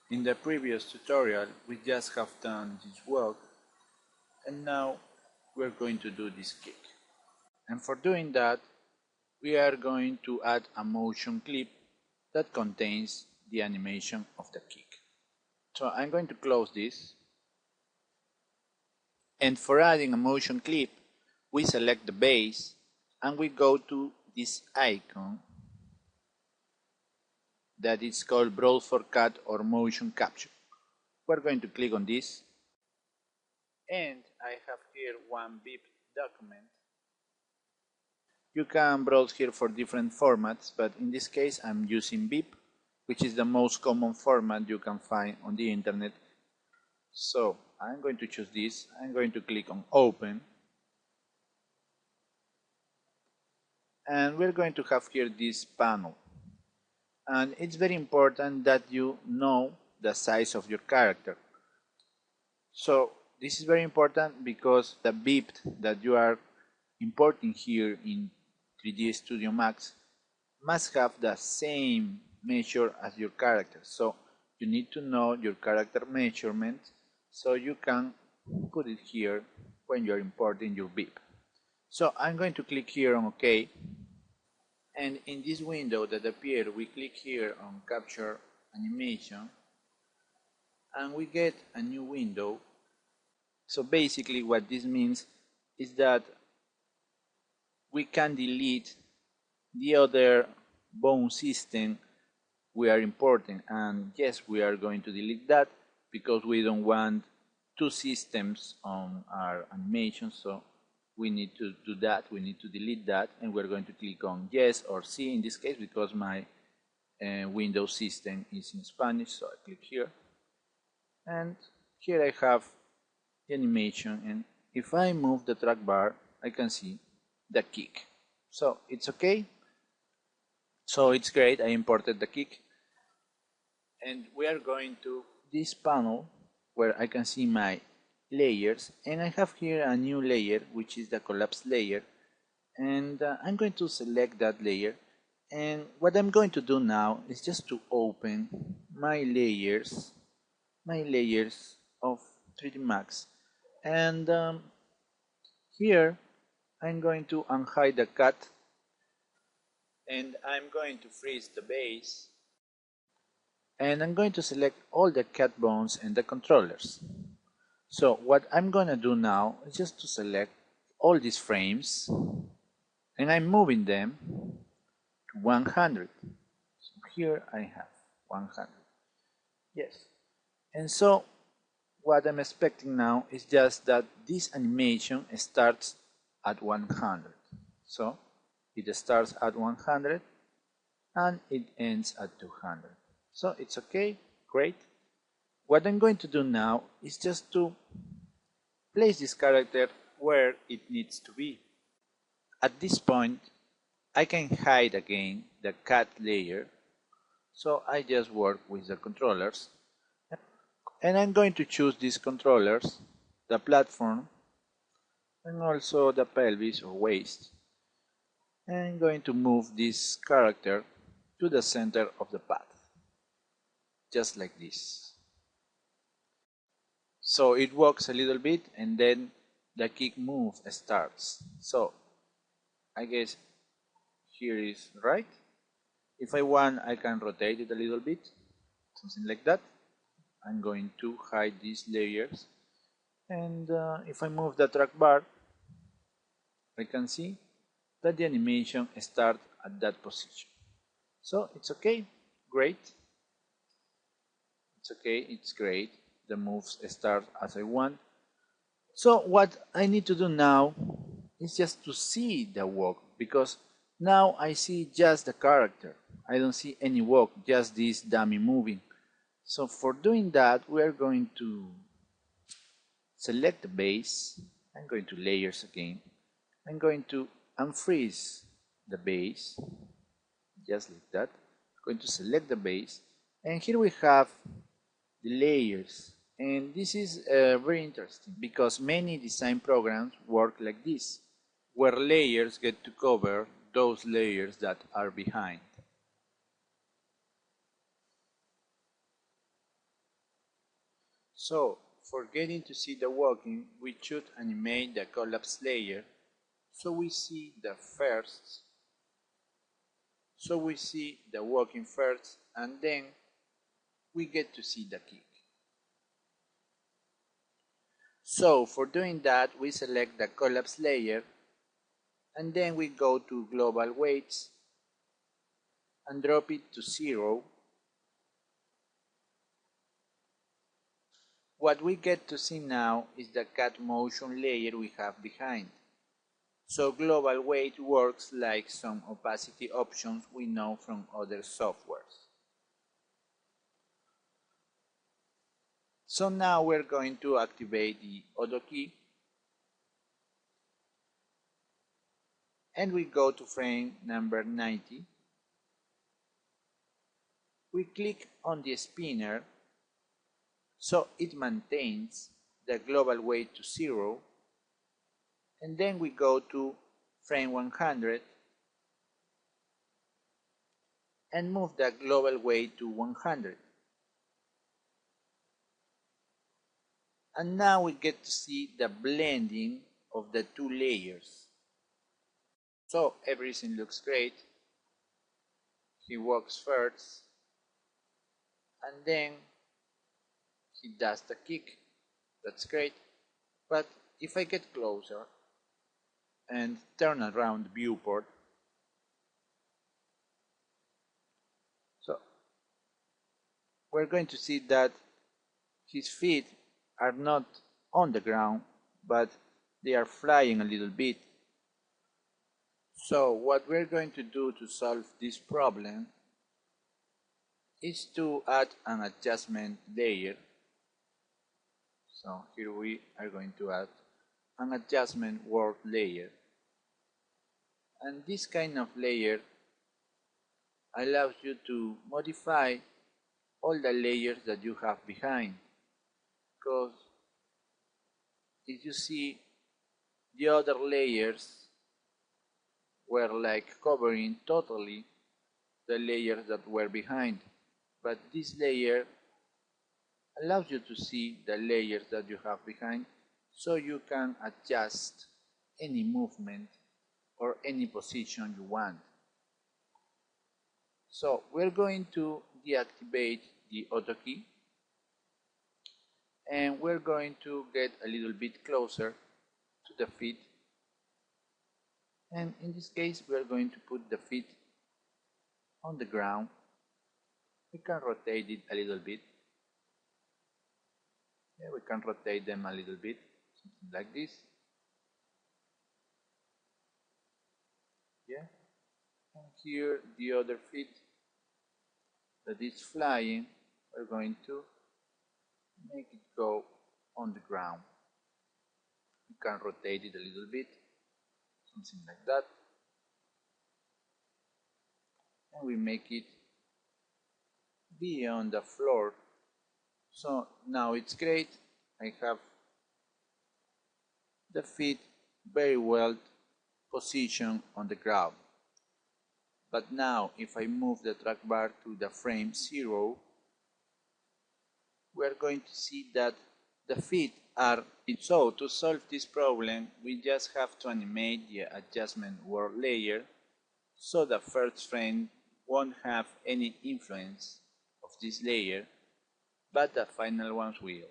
In the previous tutorial we just have done this walk, and now we're going to do this kick. And for doing that we are going to add a motion clip that contains the animation of the kick. So I'm going to close this, and for adding a motion clip we select the base and we go to this icon that is called Browse for Cut or Motion Capture. We're going to click on this, and I have here one BIP document. You can browse here for different formats, but in this case I'm using BIP, which is the most common format you can find on the internet. So I'm going to choose this. I'm going to click on Open, and we're going to have here this panel. And it's very important that you know the size of your character. So this is very important because the BIP that you are importing here in 3D Studio Max must have the same measure as your character. So you need to know your character measurement so you can put it here when you're importing your BIP. So I'm going to click here on OK. And in this window that appears, we click here on Capture Animation, and we get a new window. So basically what this means is that we can delete the other bone system we are importing, and yes, we are going to delete that because we don't want two systems on our animation. So we need to do that, we need to delete that, and we're going to click on yes or sí in this case because my Windows system is in Spanish. So I click here, and here I have the animation, and if I move the track bar I can see the kick. So it's okay, so it's great. I imported the kick, and we are going to this panel where I can see my layers, and I have here a new layer which is the collapse layer, and I'm going to select that layer. And what I'm going to do now is just to open my layers of 3D Max, and here I'm going to unhide the cut, and I'm going to freeze the base, and I'm going to select all the cut bones and the controllers. So what I'm gonna do now is just to select all these frames, and I'm moving them to 100. So here I have 100. Yes. And so what I'm expecting now is just that this animation starts at 100. So it starts at 100 and it ends at 200. So it's okay, great. What I'm going to do now is just to place this character where it needs to be. At this point, I can hide again the cut layer, so I just work with the controllers, and I'm going to choose these controllers, the platform, and also the pelvis or waist. And I'm going to move this character to the center of the path, just like this. So it walks a little bit, and then the kick move starts. So I guess here is right. If I want, I can rotate it a little bit, something like that. I'm going to hide these layers, and if I move the track bar, I can see that the animation starts at that position. So it's okay, great. It's okay, it's great. The moves start as I want. So what I need to do now is just to see the walk, because now I see just the character. I don't see any walk, just this dummy moving. So for doing that, we are going to select the base. I'm going to layers again. I'm going to unfreeze the base, just like that. I'm going to select the base, and here we have the layers. And this is very interesting because many design programs work like this, where layers get to cover those layers that are behind. So, for getting to see the walking, we should animate the collapse layer so we see the walking first, and then we get to see the kick. So for doing that, we select the collapse layer, and then we go to global weights and drop it to 0. What we get to see now is the cat motion layer we have behind. So global weight works like some opacity options we know from other softwares. So now we're going to activate the auto key, and we go to frame number 90. We click on the spinner so it maintains the global weight to 0, and then we go to frame 100 and move the global weight to 100. And now we get to see the blending of the two layers. So everything looks great. He walks first, and then he does the kick. That's great. But if I get closer and turn around the viewport, so we're going to see that his feet are not on the ground, but they are flying a little bit. So what we're going to do to solve this problem is to add an adjustment layer. So here we are going to add an adjustment world layer. And this kind of layer allows you to modify all the layers that you have behind. Because if you see, the other layers were like covering totally the layers that were behind. But this layer allows you to see the layers that you have behind, so you can adjust any movement or any position you want. So we're going to deactivate the auto key, and we're going to get a little bit closer to the feet, and in this case we're going to put the feet on the ground. We can rotate it a little bit. Yeah, we can rotate them a little bit, something like this. Yeah, and here the other feet that is flying, we're going to make it go on the ground. We can rotate it a little bit, something like that, and we make it be on the floor. So now it's great. I have the feet very well positioned on the ground. But now if I move the track bar to the frame 0, we are going to see that the feet are. So to solve this problem, we just have to animate the adjustment world layer so the first frame won't have any influence of this layer, but the final ones will.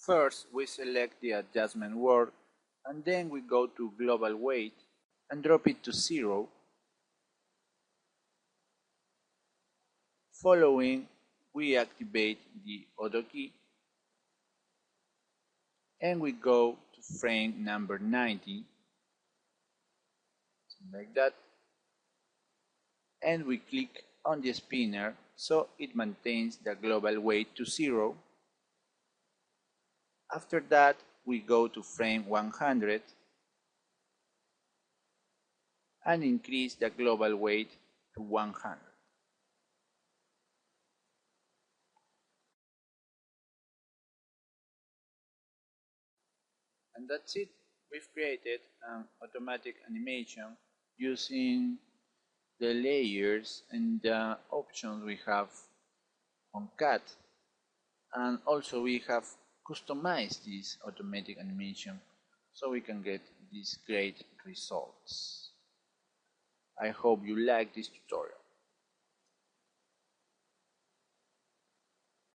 First, we select the adjustment world, and then we go to global weight and drop it to 0. Following, we activate the auto key, and we go to frame number 90, like that, and we click on the spinner so it maintains the global weight to 0. After that, we go to frame 100 and increase the global weight to 100. And that's it. We've created an automatic animation using the layers and the options we have on CAD. and also we have customized this automatic animation so we can get these great results. I hope you like this tutorial.